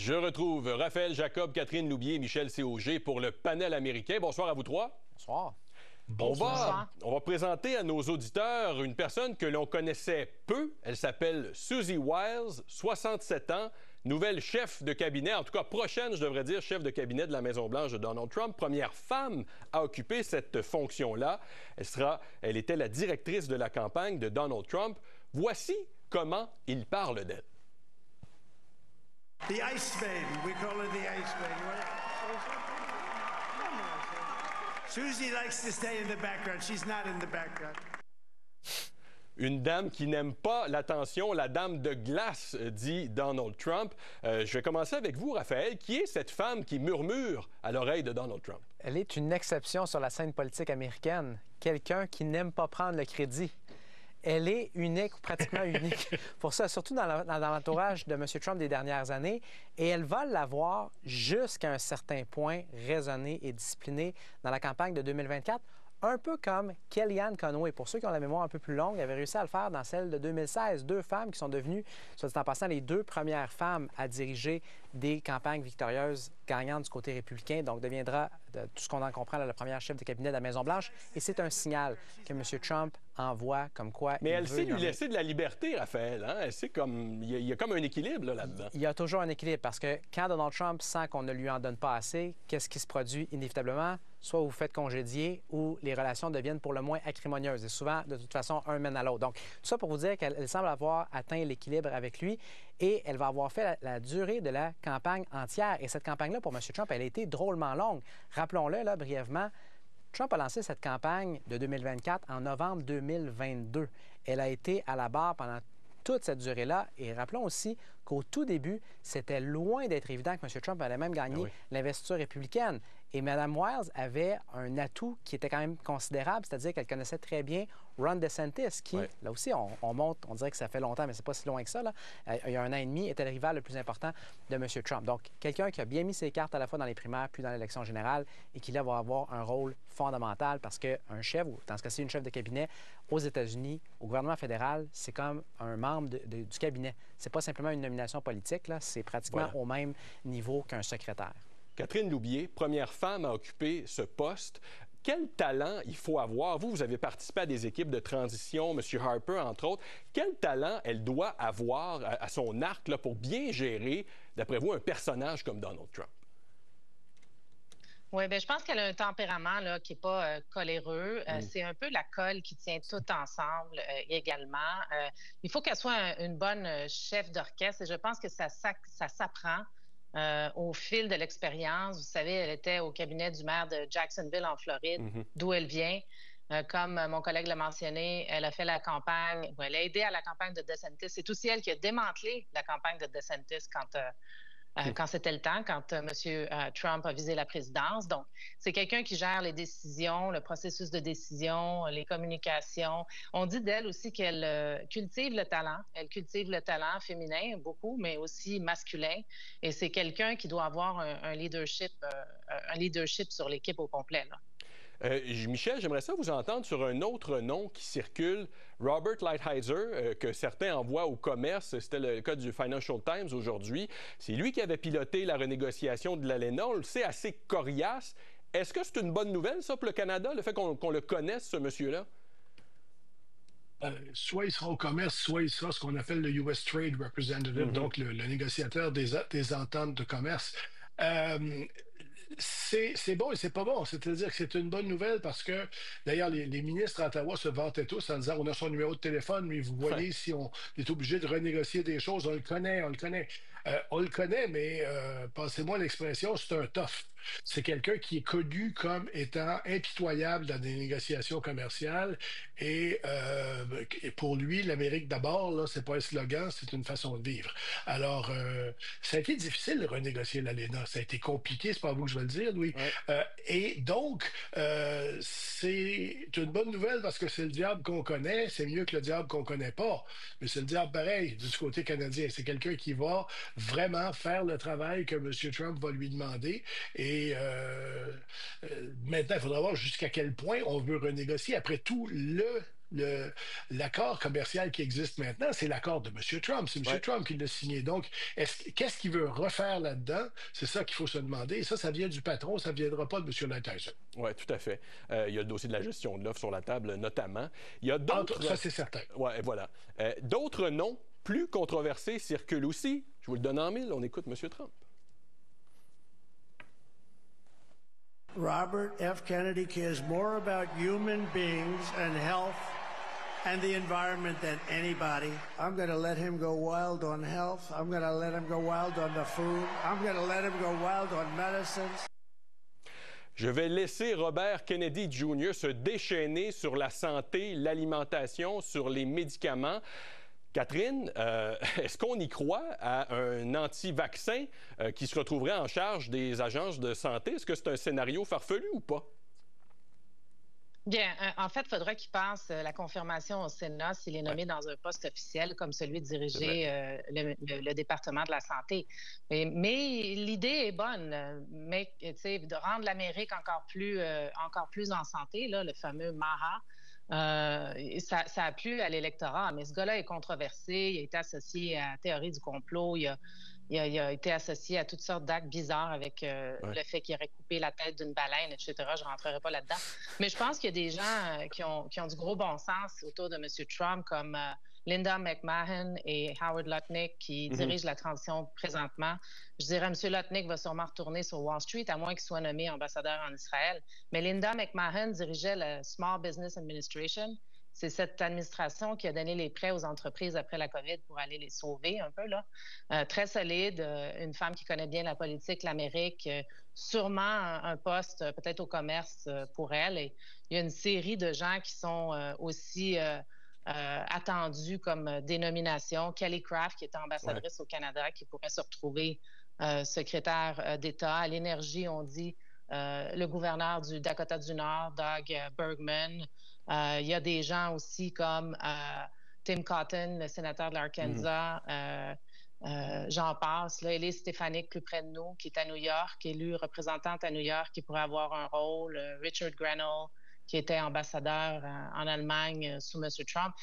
Je retrouve Raphaël Jacob, Catherine Loubier et Michel Cog pour le panel américain. Bonsoir à vous trois. Bonsoir. Bonsoir. On va présenter à nos auditeurs une personne que l'on connaissait peu. Elle s'appelle Susie Wiles, 67 ans, nouvelle chef de cabinet, en tout cas prochaine, je devrais dire, chef de cabinet de la Maison-Blanche de Donald Trump, première femme à occuper cette fonction-là. Elle était la directrice de la campagne de Donald Trump. Voici comment il parle d'elle. The Ice Baby. We call her the Ice Baby. Susie likes to stay in the background. She's not in the background. Une dame qui n'aime pas l'attention, la dame de glace, dit Donald Trump. Je vais commencer avec vous, Raphaël. Qui est cette femme qui murmure à l'oreille de Donald Trump? Elle est une exception sur la scène politique américaine. Quelqu'un qui n'aime pas prendre le crédit. Elle est unique, ou pratiquement unique, pour ça, surtout dans l'entourage de M. Trump des dernières années. Et elle va l'avoir jusqu'à un certain point raisonnée et disciplinée dans la campagne de 2024, un peu comme Kellyanne Conway. Pour ceux qui ont la mémoire un peu plus longue, elle avait réussi à le faire dans celle de 2016. Deux femmes qui sont devenues, soit dit en passant, les deux premières femmes à diriger des campagnes victorieuses gagnantes du côté républicain. Donc, deviendra, de tout ce qu'on en comprend, la première chef de cabinet de la Maison-Blanche. Et c'est un signal que M. Trump envoie comme quoi... Mais elle sait lui laisser de la liberté, Raphaël. Hein? Elle sait comme... Il y a comme un équilibre là-dedans. Il y a toujours un équilibre parce que quand Donald Trump sent qu'on ne lui en donne pas assez, qu'est-ce qui se produit inévitablement? Soit vous faites congédier ou les relations deviennent pour le moins acrimonieuses. Et souvent, de toute façon, un mène à l'autre. Donc, tout ça pour vous dire qu'elle semble avoir atteint l'équilibre avec lui et elle va avoir fait la durée de la campagne entière. Et cette campagne-là, pour M. Trump, elle a été drôlement longue. Rappelons-le, là, brièvement, Trump a lancé cette campagne de 2024 en novembre 2022. Elle a été à la barre pendant toute cette durée-là. Et rappelons aussi qu'au tout début, c'était loin d'être évident que M. Trump allait même gagner l'investiture républicaine. Et Mme Wiles avait un atout qui était quand même considérable, c'est-à-dire qu'elle connaissait très bien Ron DeSantis, qui, là aussi, on monte, on dirait que ça fait longtemps, mais c'est pas si loin que ça, là. Il y a un an et demi, était le rival le plus important de M. Trump. Donc, quelqu'un qui a bien mis ses cartes à la fois dans les primaires puis dans l'élection générale et qui, là, va avoir un rôle fondamental parce qu'un chef, ou dans ce cas-ci, une chef de cabinet aux États-Unis, au gouvernement fédéral, c'est comme un membre du cabinet. C'est pas simplement une nomination politique, là, c'est pratiquement au même niveau qu'un secrétaire. Catherine Loubier, première femme à occuper ce poste. Quel talent il faut avoir? Vous avez participé à des équipes de transition, M. Harper, entre autres. Quel talent elle doit avoir à son arc là, pour bien gérer, d'après vous, un personnage comme Donald Trump? Oui, bien, je pense qu'elle a un tempérament là, qui n'est pas coléreux. C'est un peu la colle qui tient tout ensemble également. Il faut qu'elle soit une bonne chef d'orchestre et je pense que ça s'apprend. Au fil de l'expérience. Vous savez, elle était au cabinet du maire de Jacksonville, en Floride, d'où elle vient. Comme mon collègue l'a mentionné, elle a fait la campagne, elle a aidé à la campagne de DeSantis. C'est aussi elle qui a démantelé la campagne de DeSantis quand c'était le temps, quand M. Trump a visé la présidence. Donc, c'est quelqu'un qui gère les décisions, le processus de décision, les communications. On dit d'elle aussi qu'elle cultive le talent. Elle cultive le talent féminin, beaucoup, mais aussi masculin. Et c'est quelqu'un qui doit avoir un leadership sur l'équipe au complet, là. Michel, j'aimerais ça vous entendre sur un autre nom qui circule, Robert Lighthizer, que certains envoient au commerce. C'était le cas du Financial Times aujourd'hui. C'est lui qui avait piloté la renégociation de l'ALENA. On le sait, assez coriace. Est-ce que c'est une bonne nouvelle, ça, pour le Canada, le fait qu'on le connaisse, ce monsieur-là? Soit il sera au commerce, soit il sera ce qu'on appelle le US Trade Representative, donc le négociateur des ententes de commerce. C'est bon et c'est pas bon. C'est-à-dire que c'est une bonne nouvelle parce que, d'ailleurs, les ministres à Ottawa se vantaient tous en disant on a son numéro de téléphone, mais vous voyez, si on est obligé de renégocier des choses, on le connaît. On le connaît, mais passez-moi l'expression, c'est un tough. C'est quelqu'un qui est connu comme étant impitoyable dans des négociations commerciales et pour lui, l'Amérique d'abord, là, c'est pas un slogan, c'est une façon de vivre. Alors, ça a été difficile de renégocier l'ALENA. Ça a été compliqué, c'est pas à vous que je vais le dire, Louis. Et donc, c'est une bonne nouvelle parce que c'est le diable qu'on connaît. C'est mieux que le diable qu'on connaît pas. Mais c'est le diable pareil du côté canadien. C'est quelqu'un qui va vraiment faire le travail que M. Trump va lui demander. Et maintenant, il faudra voir jusqu'à quel point on veut renégocier. Après tout, le l'accord commercial qui existe maintenant, c'est l'accord de M. Trump. C'est M. Ouais. Trump qui l'a signé. Donc, qu'est-ce qu'il veut refaire là-dedans? C'est ça qu'il faut se demander. Et ça vient du patron, ça ne viendra pas de M. Lighthizer. Oui, tout à fait. Il y a le dossier de la gestion de l'offre sur la table, notamment. Il y a d'autres... Ça, c'est certain. Oui, voilà. D'autres noms plus controversés circulent aussi. Je vous le donne en mille. On écoute M. Trump. Robert F. Kennedy cares more about human beings and health and the environment than anybody. I'm going to let him go wild on health. I'm going to let him go wild on the food. I'm going to let him go wild on medicines. Je vais laisser Robert Kennedy Jr. se déchaîner sur la santé, l'alimentation, sur les médicaments. Catherine, est-ce qu'on y croit à un anti-vaccin qui se retrouverait en charge des agences de santé? Est-ce que c'est un scénario farfelu ou pas? Bien, en fait, il faudrait qu'il passe la confirmation au Sénat s'il est nommé dans un poste officiel comme celui de diriger le département de la santé. Mais l'idée est bonne, mais de rendre l'Amérique encore plus en santé, là, le fameux MAHA. Ça a plu à l'électorat, mais ce gars-là est controversé. Il a été associé à la théorie du complot. Il a été associé à toutes sortes d'actes bizarres avec le fait qu'il aurait coupé la tête d'une baleine, etc. Je ne rentrerai pas là-dedans. Mais je pense qu'il y a des gens qui ont du gros bon sens autour de M. Trump, comme Linda McMahon et Howard Lutnick, qui dirigent la transition présentement. Je dirais, M. Lutnick va sûrement retourner sur Wall Street, à moins qu'il soit nommé ambassadeur en Israël. Mais Linda McMahon dirigeait la Small Business Administration. C'est cette administration qui a donné les prêts aux entreprises après la COVID pour aller les sauver un peu, là. Très solide, une femme qui connaît bien la politique, l'Amérique, sûrement un poste peut-être au commerce pour elle. Et il y a une série de gens qui sont aussi attendus comme dénomination. Kelly Craft, qui était ambassadrice au Canada, qui pourrait se retrouver secrétaire d'État. À l'énergie, on dit le gouverneur du Dakota du Nord, Doug Bergman. Il y a des gens aussi comme Tim Cotton, le sénateur de l'Arkansas, j'en passe. Là, Elise Stefanik, plus près de nous, qui est à New York, élue représentante à New York, qui pourrait avoir un rôle. Richard Grenell, qui était ambassadeur en Allemagne sous M. Trump.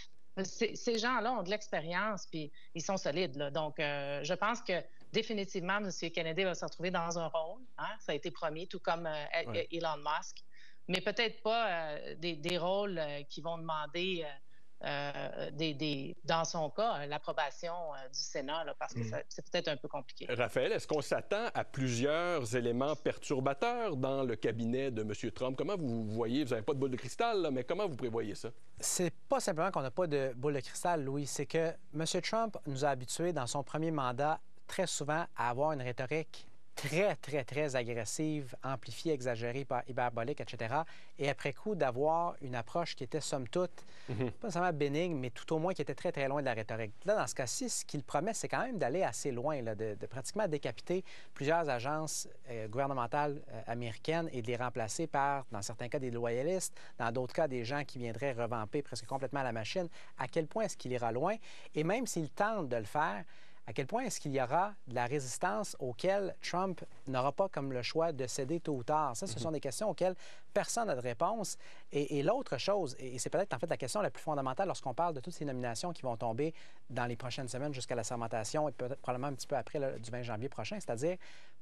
Ces gens-là ont de l'expérience, puis ils sont solides, là. Donc, je pense que définitivement, M. Kennedy va se retrouver dans un rôle. Hein? Ça a été promis, tout comme Elon Musk. Mais peut-être pas des rôles qui vont demander, dans son cas, l'approbation du Sénat, là, parce que c'est peut-être un peu compliqué. Raphaël, est-ce qu'on s'attend à plusieurs éléments perturbateurs dans le cabinet de M. Trump? Comment vous voyez, vous n'avez pas de boule de cristal, là, mais comment vous prévoyez ça? C'est pas simplement qu'on n'a pas de boule de cristal, Louis, c'est que M. Trump nous a habitués dans son premier mandat très souvent à avoir une rhétorique très, très, très agressive, amplifiée, exagérée, hyperbolique, etc. Et après coup, d'avoir une approche qui était, somme toute, pas nécessairement bénigne, mais tout au moins qui était très, très loin de la rhétorique. Là, dans ce cas-ci, ce qu'il promet, c'est quand même d'aller assez loin, là, de pratiquement décapiter plusieurs agences gouvernementales américaines et de les remplacer par, dans certains cas, des loyalistes, dans d'autres cas, des gens qui viendraient revamper presque complètement la machine. À quel point est-ce qu'il ira loin? Et même s'il tente de le faire, à quel point est-ce qu'il y aura de la résistance auquel Trump n'aura pas comme le choix de céder tôt ou tard? Ça, ce sont des questions auxquelles personne n'a de réponse. Et l'autre chose, et c'est peut-être en fait la question la plus fondamentale lorsqu'on parle de toutes ces nominations qui vont tomber dans les prochaines semaines jusqu'à la sermentation et peut-être probablement un petit peu après, là, du 20 janvier prochain, c'est-à-dire,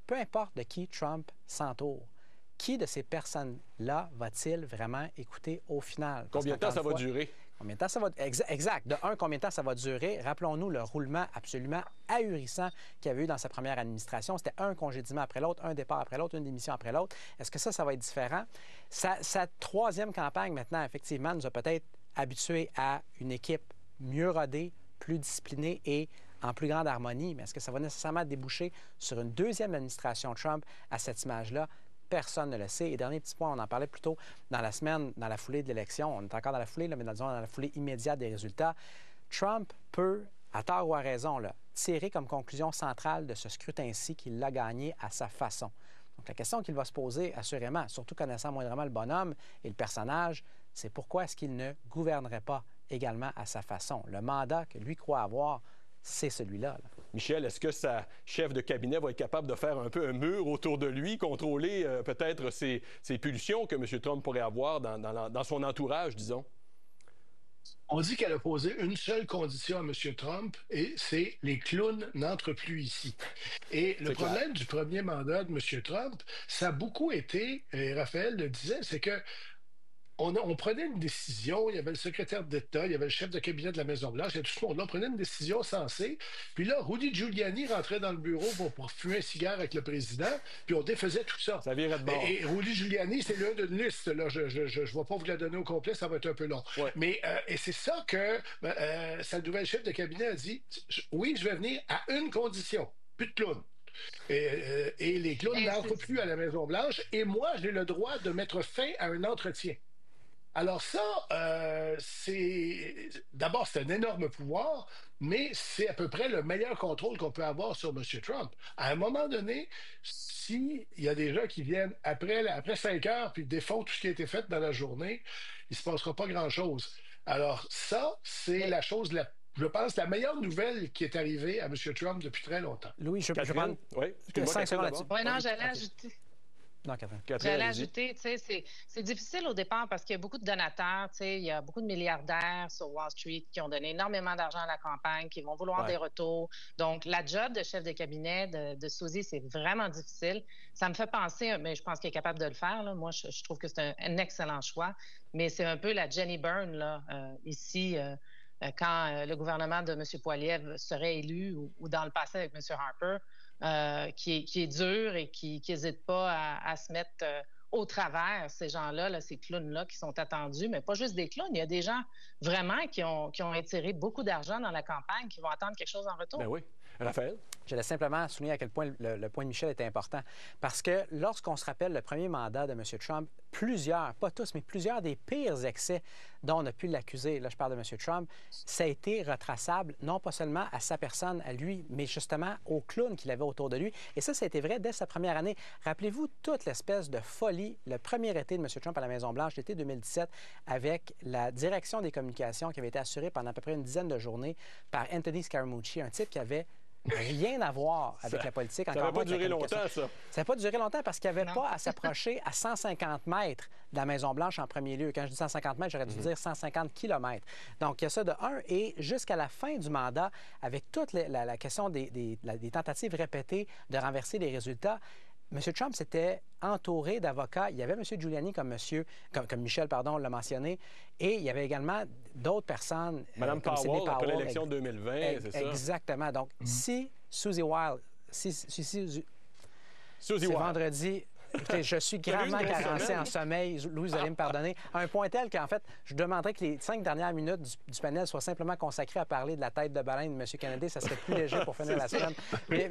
peu importe de qui Trump s'entoure, qui de ces personnes-là va-t-il vraiment écouter au final? Combien de temps ça va durer? Combien de temps ça va... Exact. De un, combien de temps ça va durer? Rappelons-nous le roulement absolument ahurissant qu'il y avait eu dans sa première administration. C'était un congédiement après l'autre, un départ après l'autre, une démission après l'autre. Est-ce que ça va être différent? Sa troisième campagne, maintenant, effectivement, nous a peut-être habitués à une équipe mieux rodée, plus disciplinée et en plus grande harmonie. Mais est-ce que ça va nécessairement déboucher sur une deuxième administration Trump à cette image-là? Personne ne le sait. Et dernier petit point, on en parlait plus tôt dans la semaine, dans la foulée de l'élection. On est encore dans la foulée, là, mais dans la foulée immédiate des résultats. Trump peut, à tort ou à raison, là, tirer comme conclusion centrale de ce scrutin-ci qu'il l'a gagné à sa façon. Donc, la question qu'il va se poser, assurément, surtout connaissant moindrement le bonhomme et le personnage, c'est pourquoi est-ce qu'il ne gouvernerait pas également à sa façon? Le mandat que lui croit avoir, c'est celui-là. Là. Michel, est-ce que sa chef de cabinet va être capable de faire un peu un mur autour de lui, contrôler peut-être ces pulsions que M. Trump pourrait avoir dans son entourage, disons? On dit qu'elle a posé une seule condition à M. Trump, et c'est les clowns n'entrent plus ici. Et le problème du premier mandat de M. Trump, ça a beaucoup été, et Raphaël le disait, c'est que on prenait une décision, il y avait le secrétaire d'État, il y avait le chef de cabinet de la Maison-Blanche, et tout ce monde-là, on prenait une décision sensée. Puis là, Rudy Giuliani rentrait dans le bureau pour fumer un cigare avec le président, puis on défaisait tout ça. Ça virait de bord. Et Rudy Giuliani, c'est l'un d'une liste. Là. Je ne vais pas vous la donner au complet, ça va être un peu long. Ouais. Mais et c'est ça que sa nouvelle chef de cabinet a dit, oui, je vais venir à une condition, plus de clowns. Et les clowns n'entrent plus à la Maison-Blanche, et moi, j'ai le droit de mettre fin à un entretien. Alors ça, d'abord, c'est un énorme pouvoir, mais c'est à peu près le meilleur contrôle qu'on peut avoir sur M. Trump. À un moment donné, s'il y a des gens qui viennent après 5 heures puis défont tout ce qui a été fait dans la journée, il ne se passera pas grand-chose. Alors ça, c'est la chose, je pense, la meilleure nouvelle qui est arrivée à M. Trump depuis très longtemps. Louis, je prends 5 secondes là-dessus. Oui, non, j'allais ajouter. Non, Catherine. J'allais ajouter, tu sais, c'est difficile au départ parce qu'il y a beaucoup de donateurs, tu sais, il y a beaucoup de milliardaires sur Wall Street qui ont donné énormément d'argent à la campagne, qui vont vouloir des retours. Donc, la job de chef de cabinet de Suzy, c'est vraiment difficile. Ça me fait penser, mais je pense qu'il est capable de le faire, là. Moi, je trouve que c'est un excellent choix, mais c'est un peu la Jenny Byrne, là, ici, quand le gouvernement de M. Poilievre serait élu ou dans le passé avec M. Harper. Qui est dur et qui n'hésite pas à se mettre au travers, ces gens-là, ces clowns-là qui sont attendus, mais pas juste des clowns. Il y a des gens vraiment qui ont étiré beaucoup d'argent dans la campagne, qui vont attendre quelque chose en retour. Ben oui. Raphaël? Je voulais simplement souligner à quel point le point de Michel est important. Parce que lorsqu'on se rappelle le premier mandat de M. Trump, plusieurs, pas tous, mais plusieurs des pires excès dont on a pu l'accuser, là je parle de M. Trump, ça a été retraçable non pas seulement à sa personne, à lui, mais justement aux clowns qu'il avait autour de lui. Et ça a été vrai dès sa première année. Rappelez-vous toute l'espèce de folie, le premier été de M. Trump à la Maison-Blanche, l'été 2017, avec la direction des communications qui avait été assurée pendant à peu près une dizaine de journées par Anthony Scaramucci, un type qui avait rien à voir avec la politique. Ça n'a pas duré longtemps, ça. Ça n'a pas duré longtemps parce qu'il n'y avait pas à s'approcher à 150 mètres de la Maison-Blanche en premier lieu. Quand je dis 150 mètres, j'aurais dû dire 150 kilomètres. Donc, il y a ça de un. Et jusqu'à la fin du mandat, avec toute la question des tentatives répétées de renverser les résultats, M. Trump s'était entouré d'avocats. Il y avait M. Giuliani comme Michel l'a mentionné, et il y avait également d'autres personnes. Mme Powell, après l'élection 2020, c'est ça? Exactement. Donc, si Suzy Wild, c'est Wild. vendredi... Écoutez, je suis gravement carencé en sommeil. Louis, vous allez me pardonner. À un point tel qu'en fait, je demanderais que les 5 dernières minutes du panel soient simplement consacrées à parler de la tête de baleine de M. Kennedy. Ça serait plus léger pour finir la semaine. Mais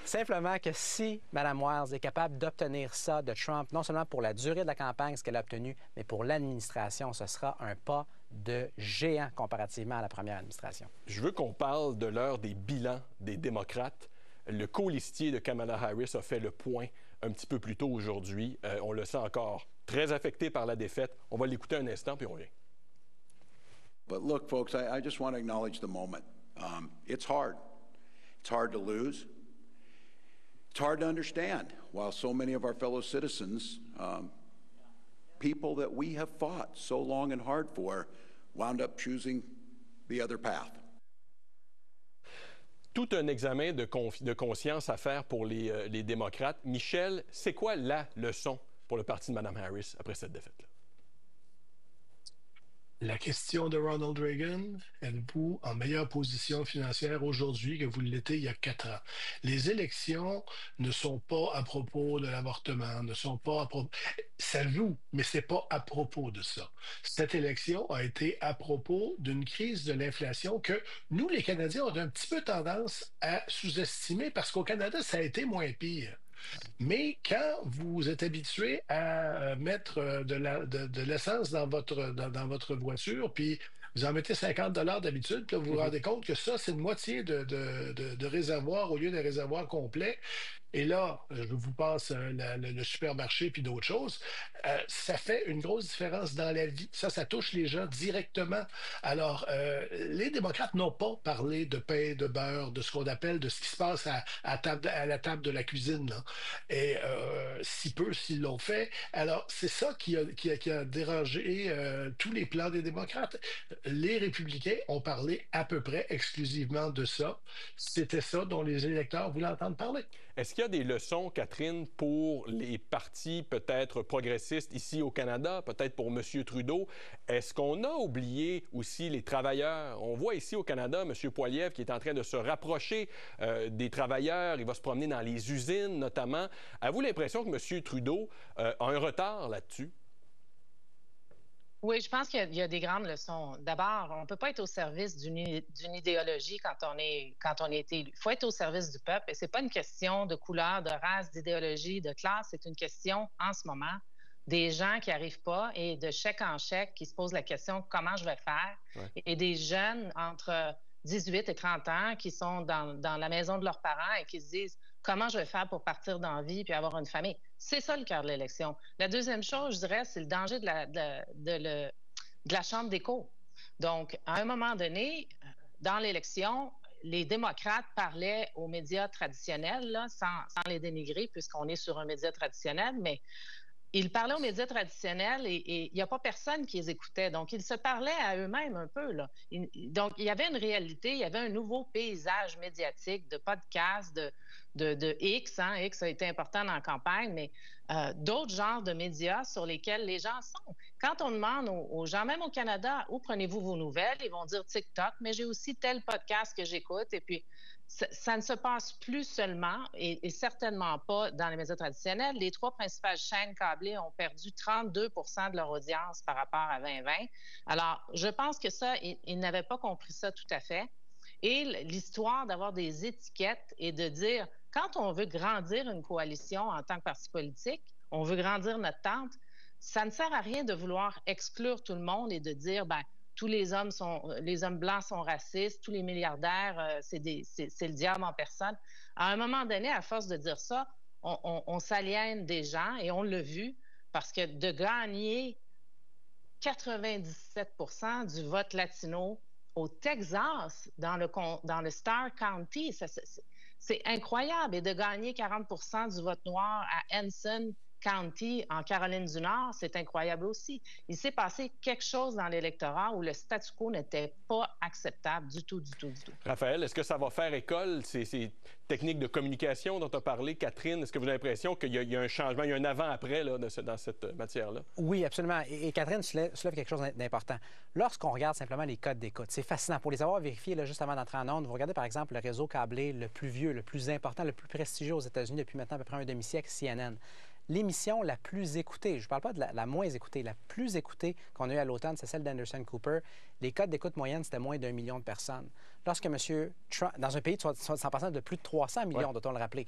simplement que si Mme Wiles est capable d'obtenir ça de Trump, non seulement pour la durée de la campagne, ce qu'elle a obtenu, mais pour l'administration, ce sera un pas de géant comparativement à la première administration. Je veux qu'on parle de l'heure des bilans des démocrates. Le colistier de Kamala Harris a fait le point un petit peu plus tôt aujourd'hui. On le sent encore très affecté par la défaite. On va l'écouter un instant, puis on revient. But look, folks, I just want to acknowledge the moment. It's hard. It's hard to lose. It's hard to understand while so many of our fellow citizens, people that we have fought so long and hard for, wound up choosing the other path. Tout un examen de conscience à faire pour les démocrates. Michel, c'est quoi la leçon pour le parti de Mme Harris après cette défaite-là? La question de Ronald Reagan, êtes-vous en meilleure position financière aujourd'hui que vous l'étiez il y a 4 ans? Les élections ne sont pas à propos de l'avortement, ne sont pas à propos... Ça joue, mais ce n'est pas à propos de ça. Cette élection a été à propos d'une crise de l'inflation que nous, les Canadiens, on a un petit peu tendance à sous-estimer parce qu'au Canada, ça a été moins pire. Mais quand vous êtes habitué à mettre de l'essence dans votre voiture, puis vous en mettez 50 $ d'habitude, puis là, vous vous rendez compte que ça, c'est une moitié de réservoir au lieu d'un réservoir complet, et là, je vous passe le supermarché puis d'autres choses, ça fait une grosse différence dans la vie. Ça touche les gens directement. Alors, les démocrates n'ont pas parlé de pain, de beurre, de ce qu'on appelle, de ce qui se passe à la table de la cuisine, là. Et si peu s'ils l'ont fait. Alors, c'est ça qui a dérangé tous les plans des démocrates. Les républicains ont parlé à peu près exclusivement de ça. C'était ça dont les électeurs voulaient entendre parler. Est-ce qu'il y a des leçons, Catherine, pour les partis peut-être progressistes ici au Canada, peut-être pour M. Trudeau? Est-ce qu'on a oublié aussi les travailleurs? On voit ici au Canada M. Poilievre qui est en train de se rapprocher des travailleurs. Il va se promener dans les usines, notamment. Avez-vous l'impression que M. Trudeau a un retard là-dessus? Oui, je pense qu'il y a des grandes leçons. D'abord, on ne peut pas être au service d'une idéologie quand on est élu. Il faut être au service du peuple. Et ce n'est pas une question de couleur, de race, d'idéologie, de classe. C'est une question, en ce moment, des gens qui n'arrivent pas et de chèque en chèque qui se posent la question comment je vais faire. Ouais. Et des jeunes entre 18 et 30 ans qui sont dans la maison de leurs parents et qui se disent comment je vais faire pour partir dans la vie puis avoir une famille. C'est ça le cœur de l'élection. La deuxième chose, je dirais, c'est le danger de la Chambre d'écho. Donc, à un moment donné, dans l'élection, les démocrates parlaient aux médias traditionnels, là, sans les dénigrer, puisqu'on est sur un média traditionnel, mais ils parlaient aux médias traditionnels et il n'y a pas personne qui les écoutait. Donc, ils se parlaient à eux-mêmes un peu, là. Donc, il y avait une réalité, il y avait un nouveau paysage médiatique de podcasts, de X. Hein. X a été important dans la campagne, mais d'autres genres de médias sur lesquels les gens sont. Quand on demande aux gens, même au Canada, où prenez-vous vos nouvelles, ils vont dire TikTok, mais j'ai aussi tel podcast que j'écoute. Et puis, ça ne se passe plus seulement et certainement pas dans les médias traditionnels. Les trois principales chaînes câblées ont perdu 32 % de leur audience par rapport à 2020. Alors, je pense que ça, ils n'avaient pas compris ça tout à fait. Et l'histoire d'avoir des étiquettes et de dire, quand on veut grandir une coalition en tant que parti politique, on veut grandir notre tente, ça ne sert à rien de vouloir exclure tout le monde et de dire, ben tous les hommes blancs sont racistes, tous les milliardaires, c'est le diable en personne. À un moment donné, à force de dire ça, on s'aliène des gens et on l'a vu parce que de gagner 97 % du vote latino au Texas, dans le Starr County, c'est incroyable. Et de gagner 40 % du vote noir à Ensign County, en Caroline du Nord, c'est incroyable aussi. Il s'est passé quelque chose dans l'électorat où le statu quo n'était pas acceptable du tout, du tout, du tout. Raphaël, est-ce que ça va faire école, ces techniques de communication dont tu as parlé, Catherine? Est-ce que vous avez l'impression qu'il y a un changement, il y a un avant-après là, dans cette matière-là? Oui, absolument. Et Catherine soulève quelque chose d'important. Lorsqu'on regarde simplement les codes d'écoute, c'est fascinant. Pour les avoir vérifiés là, juste avant d'entrer en ondes, vous regardez par exemple le réseau câblé le plus vieux, le plus important, le plus prestigieux aux États-Unis depuis maintenant à peu près un demi-siècle, CNN. L'émission la plus écoutée, je ne parle pas de la moins écoutée, la plus écoutée qu'on a eue à l'automne, c'est celle d'Anderson Cooper. Les codes d'écoute moyenne, c'était moins d'1 million de personnes. Lorsque M. Trump, dans un pays de plus de 300 millions, ouais, doit-on le rappeler,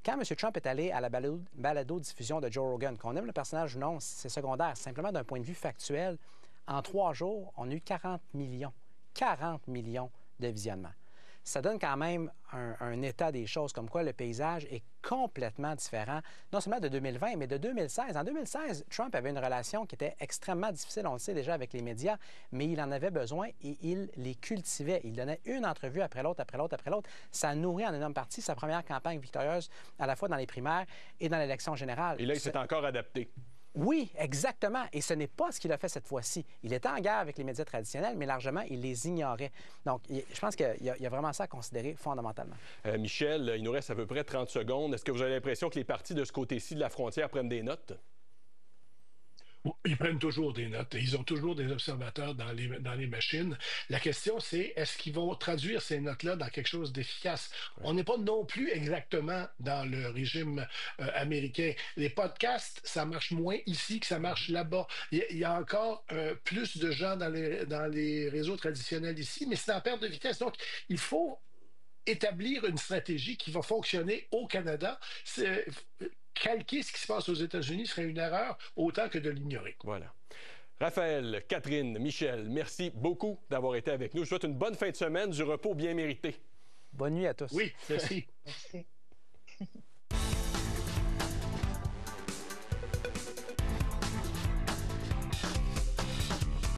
quand M. Trump est allé à la balado-diffusion de Joe Rogan, qu'on aime le personnage ou non, c'est secondaire, simplement d'un point de vue factuel, en 3 jours, on a eu 40 millions de visionnements. Ça donne quand même un état des choses, comme quoi le paysage est complètement différent, non seulement de 2020, mais de 2016. En 2016, Trump avait une relation qui était extrêmement difficile, on le sait déjà, avec les médias, mais il en avait besoin et il les cultivait. Il donnait une entrevue après l'autre, après l'autre, après l'autre. Ça a nourri en énorme partie sa première campagne victorieuse, à la fois dans les primaires et dans l'élection générale. Et là, il s'est encore adapté. Oui, exactement. Et ce n'est pas ce qu'il a fait cette fois-ci. Il était en guerre avec les médias traditionnels, mais largement, il les ignorait. Donc, je pense qu'il y a vraiment ça à considérer fondamentalement. Michel, il nous reste à peu près 30 secondes. Est-ce que vous avez l'impression que les partis de ce côté-ci de la frontière prennent des notes? Ils prennent toujours des notes. Ils ont toujours des observateurs dans les machines. La question, c'est est-ce qu'ils vont traduire ces notes-là dans quelque chose d'efficace? Ouais. On n'est pas non plus exactement dans le régime américain. Les podcasts, ça marche moins ici que ça marche là-bas. Il y a encore plus de gens dans les réseaux traditionnels ici, mais c'est en perte de vitesse. Donc, il faut établir une stratégie qui va fonctionner au Canada. Calquer ce qui se passe aux États-Unis serait une erreur autant que de l'ignorer. Voilà. Raphaël, Catherine, Michel, merci beaucoup d'avoir été avec nous. Je vous souhaite une bonne fin de semaine, du repos bien mérité. Bonne nuit à tous. Oui, merci. Merci.